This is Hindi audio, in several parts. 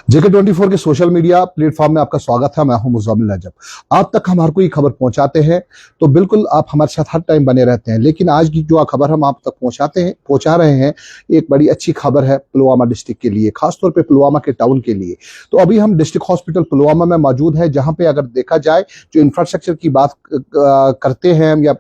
JK24 के सोशल मीडिया प्लेटफॉर्म में आपका स्वागत है। मैं हूं मुज़म्मिल नजब। आप तक हम हर कोई खबर पहुंचाते हैं तो बिल्कुल आप हमारे साथ हर टाइम बने रहते हैं, लेकिन आज की जो खबर हम आप तक पहुंचा रहे हैं एक बड़ी अच्छी खबर है पुलवामा डिस्ट्रिक्ट के लिए, खासतौर पे पुलवामा के टाउन के लिए। तो अभी हम डिस्ट्रिक्ट हॉस्पिटल पुलवामा में मौजूद है, जहां पे अगर देखा जाए जो इंफ्रास्ट्रक्चर की बात करते हैं हम, या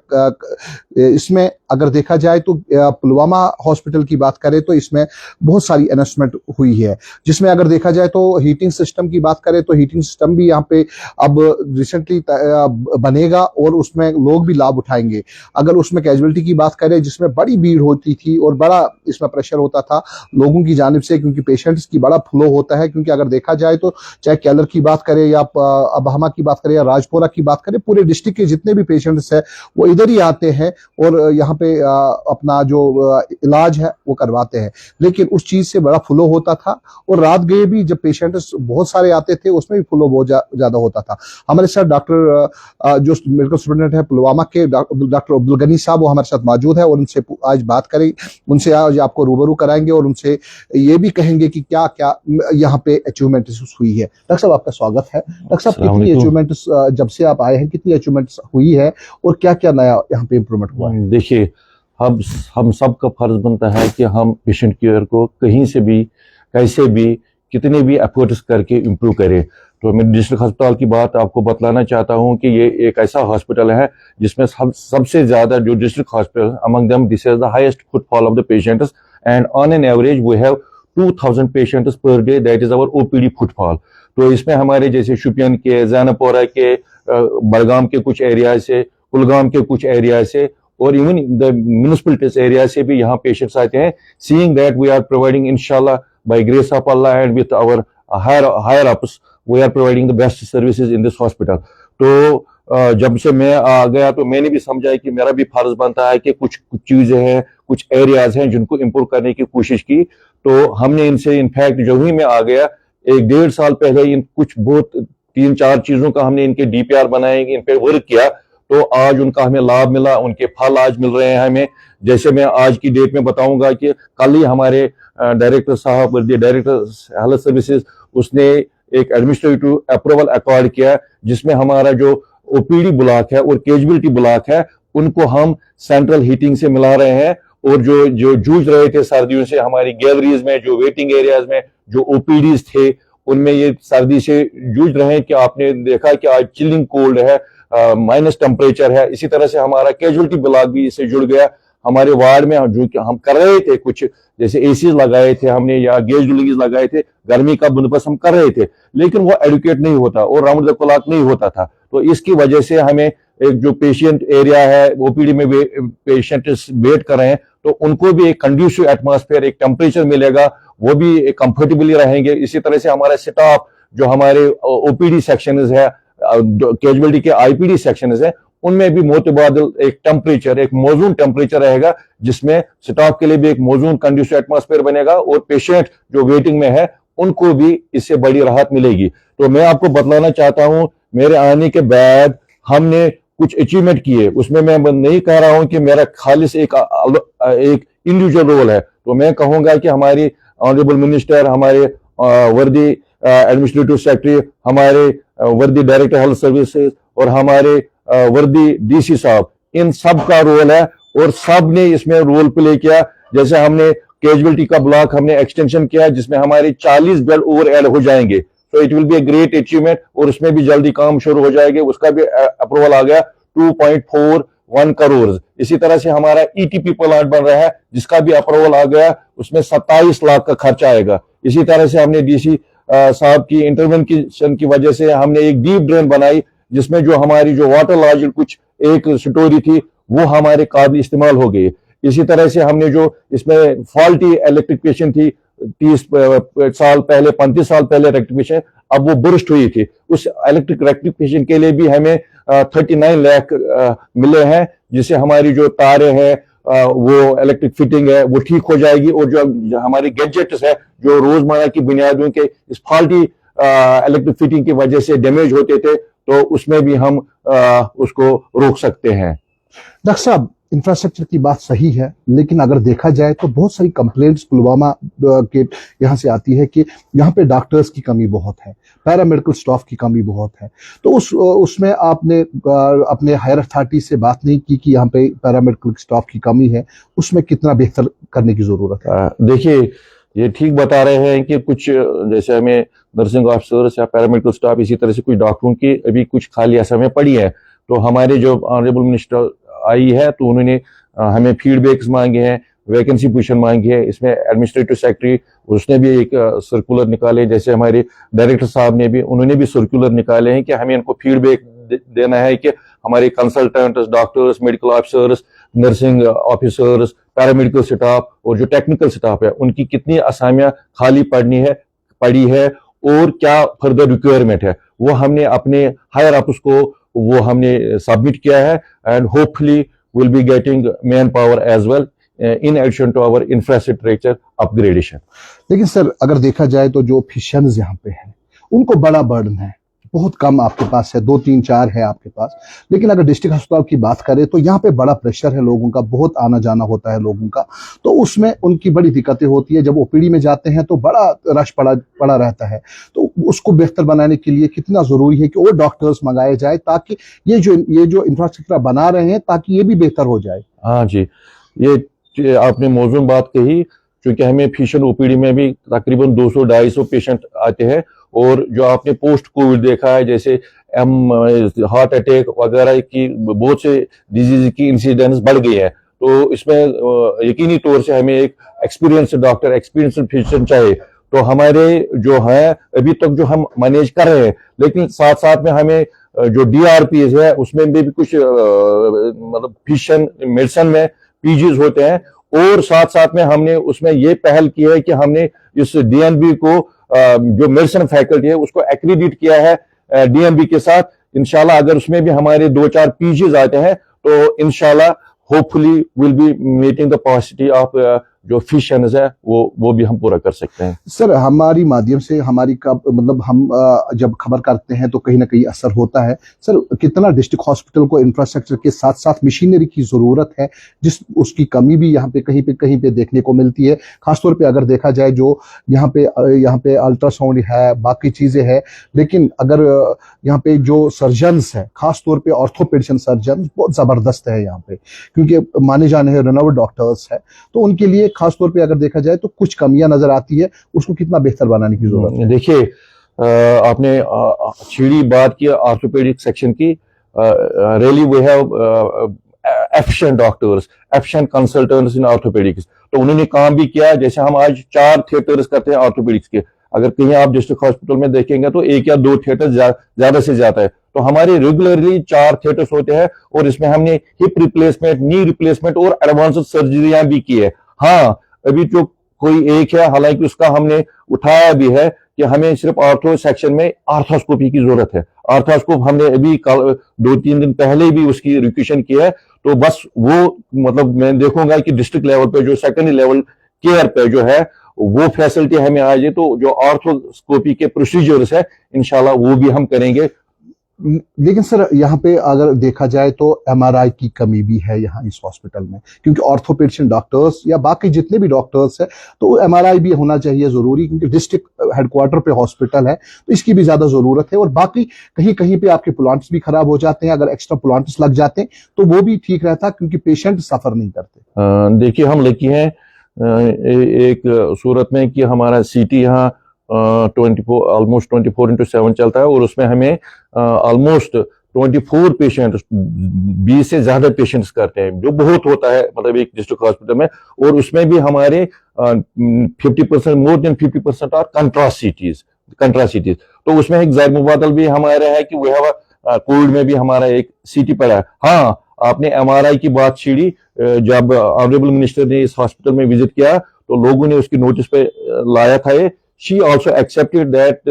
इसमें अगर देखा जाए तो पुलवामा हॉस्पिटल की बात करें तो इसमें बहुत सारी इन्वेस्टमेंट हुई है, जिसमें अगर देखा जाए तो हीटिंग सिस्टम की बात करें तो हीटिंग सिस्टम भी यहाँ पे अब रिसेंटली बनेगा और उसमें लोग भी लाभ उठाएंगे। अगर उसमें कैजुअलिटी की बात करें जिसमें बड़ी भीड़ होती थी और बड़ा इसमें प्रेशर होता था लोगों की जानिब से, क्योंकि पेशेंट्स की बड़ा फ्लो होता है, क्योंकि अगर देखा जाए तो चाहे केलर की बात करें या अबहमा की बात करें या राजपुरा की बात करें, पूरे डिस्ट्रिक्ट के जितने भी पेशेंट्स हैं वो इधर ही आते हैं और यहाँ पे अपना जो इलाज है वो करवाते हैं। लेकिन उस चीज से बड़ा फ्लो होता था और रात गए भी जब पेशेंट्स बहुत सारे आते थे उसमें भी फ्लो बहुत ज्यादा होता था। हमारे साथ डॉक्टर जो मेडिकल स्टूडेंट है पुलवामा के, डॉक्टर अब्दुल गनी साहब, वो हमारे साथ मौजूद है और उनसे आज बात करें, उनसे आज आपको रूबरू कराएंगे और उनसे ये भी कहेंगे कि क्या क्या यहाँ पे अचीवमेंट हुई है। डॉक्टर साहब आपका स्वागत है। डॉक्टर साहब कितनी अचीवमेंट जब से आप आए हैं कितनी अचीवमेंट हुई है और क्या क्या नया यहाँ पे इम्प्रूवमेंट हुआ है? देखिए, हम सबका फर्ज बनता है कि हम पेशेंट केयर को कहीं से भी कैसे भी कितने भी एफर्ट्स करके इम्प्रूव करें। तो मैं डिस्ट्रिक्ट अस्पताल की बात आपको बतलाना चाहता हूं कि ये एक ऐसा हॉस्पिटल है जिसमें सबसे ज्यादा जो district hospital among them this is the highest footfall of the patients and on an average we have 2000 patients per day, that is our OPD footfall. तो इसमें हमारे जैसे शुपियन के, ज़ैनपोरा के, बड़गाम के कुछ एरिया से, कुलगाम के कुछ एरिया से और इवन द म्यूनिसिपलिटीज एरिया से भी यहाँ पेशेंट्स आते हैं। Seeing that we are providing इंशाल्लाह by grace of Allah and with our higher ups we are providing the best services in this hospital. तो जब से मैं आ गया तो मैंने भी समझा कि मेरा भी फर्ज बनता है कि कुछ चीजें हैं, कुछ एरियाज हैं जिनको इम्प्रूव करने की कोशिश की। तो हमने इनसे इनफैक्ट जो ही मैं आ गया 1-1.5 साल पहले इन कुछ बहुत 3-4 चीजों का हमने इनके डीपीआर बनाए, इन पे वर्क किया, तो आज उनका हमें लाभ मिला, उनके फल आज मिल रहे हैं हमें। जैसे मैं आज की डेट में बताऊंगा कि कल ही हमारे डायरेक्टर साहब, डायरेक्टर हेल्थ सर्विसेज, उसने एक एडमिनिस्ट्रेटिव अप्रूवल अकॉर्ड किया जिसमें हमारा जो ओपीडी ब्लॉक है और केजुअलिटी ब्लॉक है उनको हम सेंट्रल हीटिंग से मिला रहे हैं। और जो जूझ रहे थे सर्दियों से हमारी गैलरीज में, जो वेटिंग एरियाज में जो ओपीडीज थे उनमें ये सर्दी से जूझ रहे हैं कि आपने देखा कि आज चिलिंग कोल्ड है, माइनस टेम्परेचर है। इसी तरह से हमारा कैजुअलिटी ब्लॉक भी इससे जुड़ गया। हमारे वार्ड में जो हम कर रहे थे कुछ जैसे एसीज लगाए थे हमने या गैस डुलिंग लगाए थे, गर्मी का बंदोबस्त हम कर रहे थे, लेकिन वो एडुकेट नहीं होता और राउंड द क्लॉक नहीं होता था। तो इसकी वजह से हमें एक जो पेशेंट एरिया है ओपीडी में पेशेंट वेट कर रहे हैं तो उनको भी एक कंड्यूसिव एटमॉस्फेयर, एक टेम्परेचर मिलेगा, वो भी कंफर्टेबली रहेंगे। इसी तरह से हमारा स्टाफ जो हमारे ओपीडी सेक्शन है, कैजुअलिटी के आईपीडी सेक्शन है, उनमें भी मोतबादिल एक टेम्परेचर, एक मौजून टेम्परेचर रहेगा जिसमें स्टाफ के लिए भी एक मौजून कंड्यूसिव एटमॉस्फेयर बनेगा और पेशेंट जो वेटिंग में है उनको भी इससे बड़ी राहत मिलेगी। तो मैं आपको बतलाना चाहता हूं मेरे आने के बाद हमने कुछ अचीवमेंट किए, उसमें मैं नहीं कह रहा हूं कि मेरा खालिस एक इंडिविजुअल रोल है। तो मैं कहूंगा कि हमारी ऑनरेबल मिनिस्टर, हमारे वर्दी एडमिनिस्ट्रेटिव सेक्रेटरी, हमारे वर्दी डायरेक्टर हेल्थ सर्विसेज और हमारे वर्दी डीसी साहब, इन सब का रोल है और सब ने इसमें रोल प्ले किया। जैसे हमने कैजुअलिटी का ब्लॉक हमने एक्सटेंशन किया जिसमें हमारे 40 बेड ओवर एड हो जाएंगे। तो it will be a great achievement और उसमें भी जल्दी काम शुरू हो जाएगा। उसका भी अप्रूवल आ गया 2.41 करोड़। इसी तरह से हमारा ईटीपी प्लांट बन रहा है जिसका भी अप्रूवल आ गया, उसमें 27 लाख का खर्चा आएगा। इसी तरह से हमने डीसी साहब की इंटरवेंशन की वजह से हमने एक डीप ड्रेन बनाई जिसमें जो हमारी जो वाटर लॉज कुछ एक स्टोरी थी वो हमारे काबिल इस्तेमाल हो गई। इसी तरह से हमने जो इसमें फॉल्टी इलेक्ट्रिफिकेशन थी 30 साल पहले, 35 साल पहले रेक्टिफिकेशन, अब वो बुरस्ट हुई थी, उस इलेक्ट्रिक रेक्टिफिकेशन के लिए भी हमें 39 लाख मिले हैं, जिससे हमारी जो तारें हैं वो इलेक्ट्रिक फिटिंग है वो ठीक हो जाएगी और जो हमारे गैजेट्स है जो रोजमर्रा की बुनियादों के इस फॉल्टी इलेक्ट्रिक फिटिंग की वजह से डैमेज होते थे तो उसमें भी हम उसको रोक सकते हैं। डॉक्टर साहब इंफ्रास्ट्रक्चर की बात सही है, लेकिन अगर देखा जाए तो बहुत सारी कंप्लेंट्स पुलवामा के यहाँ से आती है कि यहाँ पे डॉक्टर्स की कमी बहुत है, पैरामेडिकल स्टाफ की कमी बहुत है। तो उसमें आपने अपने हायर अथॉरिटी से बात नहीं की कि यहाँ पे पैरामेडिकल स्टाफ की कमी है, उसमें कितना बेहतर करने की जरूरत है? देखिए, ये ठीक बता रहे हैं कि कुछ जैसे हमें नर्सिंग ऑफिसर्स या पैरामेडिकल स्टाफ, इसी तरह से कुछ डॉक्टरों की अभी कुछ खाली असमें पड़ी है। तो हमारे जो ऑनरेबल मिनिस्टर आई है तो उन्होंने हमें फीडबैक्स मांगे हैं, वैकेंसी पोजीशन मांगी है। इसमें एडमिनिस्ट्रेटिव सेक्रेटरी उसने भी एक सर्कुलर निकाले, जैसे हमारे डायरेक्टर साहब ने भी, उन्होंने भी सर्कुलर निकाले हैं कि हमें इनको फीडबैक देना है कि हमारे consultants, doctors, medical officers, nursing officers, paramedical staff और जो टेक्निकल स्टाफ है उनकी कितनी असामियां खाली पड़ी है और क्या फर्दर रिक्वायरमेंट है, वो हमने अपने हायर अप्स को वो हमने सबमिट किया है। And hopefully will be getting manpower as well in addition to our infrastructure upgradation. लेकिन सर, अगर देखा जाए तो जो फिशियंस यहाँ पे हैं उनको बड़ा बर्डन है, बहुत कम आपके पास है, 2 3 4 है आपके पास। लेकिन अगर डिस्ट्रिक्ट अस्पताल की बात करें तो यहाँ पे बड़ा प्रेशर है लोगों का, बहुत आना जाना होता है लोगों का, तो उसमें उनकी बड़ी दिक्कतें होती है। जब ओपीडी में जाते हैं तो बड़ा रश पड़ा रहता है। तो उसको बेहतर बनाने के लिए कितना जरूरी है कि और डॉक्टर्स मंगाए जाए, ताकि ये जो इंफ्रास्ट्रक्चर बना रहे हैं ताकि ये भी बेहतर हो जाए। हाँ जी, ये आपने मौजूद बात कही, क्योंकि हमें फिशियन ओपीडी में भी तकरीबन 200-250 पेशेंट आते हैं। और जो आपने पोस्ट कोविड देखा है, जैसे हार्ट अटैक वगैरह की बहुत से डिजीज की इंसिडेंस बढ़ गई है। तो इसमें यकीनी तौर से हमें एक एक्सपीरियंस्ड डॉक्टर, एक्सपीरियंस्ड फिजिशियन चाहिए। तो हमारे जो है अभी तक जो हम मैनेज कर रहे हैं, लेकिन साथ साथ में हमें जो DRPs है उसमें भी कुछ मतलब फिजिशियन मेडिसिन में पीजीज होते हैं। और साथ साथ में हमने उसमें ये पहल की है कि हमने इस DNB को जो मेडिसिन फैकल्टी है उसको एक्रीडिट किया है DMB के साथ। इंशाल्लाह अगर उसमें भी हमारे 2-4 पीजीज आते हैं तो इंशाल्लाह hopefully will B meeting the capacity of जो फिशियंस है वो भी हम पूरा कर सकते हैं। सर, हमारी माध्यम से मतलब हम जब खबर करते हैं तो कहीं ना कहीं असर होता है। सर, कितना डिस्ट्रिक्ट हॉस्पिटल को इंफ्रास्ट्रक्चर के साथ साथ मशीनरी की जरूरत है, उसकी कमी भी यहाँ पे कहीं पे देखने को मिलती है। खासतौर पे अगर देखा जाए जो यहाँ पे अल्ट्रासाउंड है, बाकी चीजें हैं, लेकिन अगर यहाँ पे जो सर्जन्स है, खासतौर पे ऑर्थोपेडिशन सर्जन बहुत जबरदस्त है यहाँ पे, क्योंकि माने जाने हैं रेनोवेड डॉक्टर्स है। तो उनके लिए खासतौर पे अगर देखा जाए तो कुछ कमियां नजर आती है, उसको कितना बेहतर बनाने की जरूरत है? देखिए, आपने छिड़ी बात की ऑर्थोपेडिक सेक्शन की। Really we have efficient doctors, efficient consultants in orthopaedics. तो उन्होंने काम भी किया। जैसे हम आज 4 थिएटर्स करते हैं ऑर्थोपेडिक्स के, अगर कहीं आप डिस्ट्रिक्ट हॉस्पिटल में देखेंगे तो 1 या 2 थिएटर ज्यादा से ज्यादा है। तो हमारे रेगुलरली 4 थिएटर्स होते हैं और इसमें हमने हिप रिप्लेसमेंट, नी रिप्लेसमेंट और एडवांस्ड सर्जरियां भी की है। हाँ, अभी जो कोई एक है, हालांकि उसका हमने उठाया भी है कि हमें सिर्फ आर्थो सेक्शन में आर्थोस्कोपी की जरूरत है। आर्थोस्कोप हमने अभी 2-3 दिन पहले भी उसकी रिक्वेशन की है। तो बस वो मतलब मैं देखूंगा कि डिस्ट्रिक्ट लेवल पे जो सेकेंडरी लेवल केयर पे जो है वो फैसिलिटी हमें आ जाए, तो जो आर्थोस्कोपी के प्रोसीजर्स है इंशाल्लाह वो भी हम करेंगे। लेकिन सर, यहाँ पे अगर देखा जाए तो MRI की कमी भी है यहाँ इस हॉस्पिटल में, क्योंकि ऑर्थोपेडिशन डॉक्टर्स या बाकी जितने भी डॉक्टर्स है तो MRI भी होना चाहिए जरूरी, क्योंकि डिस्ट्रिक्ट हेडक्वार्टर पे हॉस्पिटल है तो इसकी भी ज्यादा जरूरत है। और बाकी कहीं कहीं पे आपके प्लांट्स भी खराब हो जाते हैं, अगर एक्स्ट्रा प्लांट्स लग जाते हैं तो वो भी ठीक रहता, क्योंकि पेशेंट सफर नहीं करते। देखिए, हम लकी हैं एक सूरत में कि हमारा CT यहाँ ऑलमोस्ट 24/7 चलता है और उसमें हमें ऑलमोस्ट 24 पेशेंट, 20 से ज्यादा पेशेंट्स करते हैं, जो बहुत होता है मतलब एक डिस्ट्रिक्ट हॉस्पिटल में। और उसमें भी हमारे 50%, मोर देन 50% आर कंट्रासिटीज। तो उसमें एक जैर मुबादल भी हमारे है कि वो कोविड में भी हमारा एक CT पड़ा है। हाँ, आपने MRI की बात छीड़ी। जब ऑनरेबल मिनिस्टर ने इस हॉस्पिटल में विजिट किया तो लोगों ने उसकी नोटिस पे लाया था ये। She also accepted that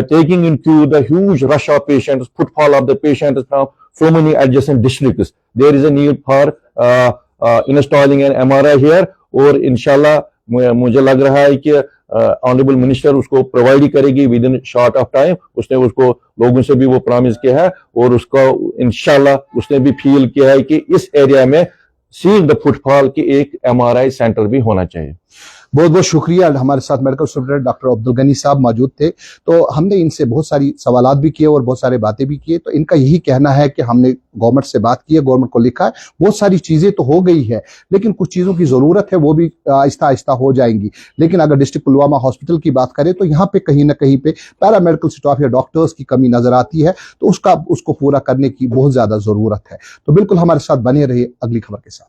taking into the huge rush of patients, footfall of the patients now so many adjacent districts, there is a need for installing an MRI here। और इंशाल्लाह मुझे लग रहा है कि ऑनरेबल मिनिस्टर उसको प्रोवाइड ही करेगी with in short of time. उसने उसको लोगों से भी वो प्रॉमिस किया है और उसका इंशाल्लाह उसने भी फील किया है कि इस एरिया में सील द फुटफॉल कि एक MRI सेंटर भी होना चाहिए। बहुत बहुत शुक्रिया। हमारे साथ medical superintendent doctor Abdul Ghani साहब मौजूद थे। तो हमने इनसे बहुत सारी सवालात भी किए और बहुत सारी बातें भी किए। तो इनका यही कहना है कि हमने गवर्नमेंट से बात की है, गवर्नमेंट को लिखा है, बहुत सारी चीजें तो हो गई है, लेकिन कुछ चीजों की जरूरत है, वो भी आहिस्ता आहिस्ता हो जाएंगी। लेकिन अगर डिस्ट्रिक्ट पुलवामा हॉस्पिटल की बात करें तो यहाँ पे कहीं ना कहीं पे पैरामेडिकल स्टाफ या डॉक्टर्स की कमी नजर आती है, तो उसको पूरा करने की बहुत ज्यादा जरूरत है। तो बिल्कुल हमारे साथ बने रहिए अगली खबर के साथ।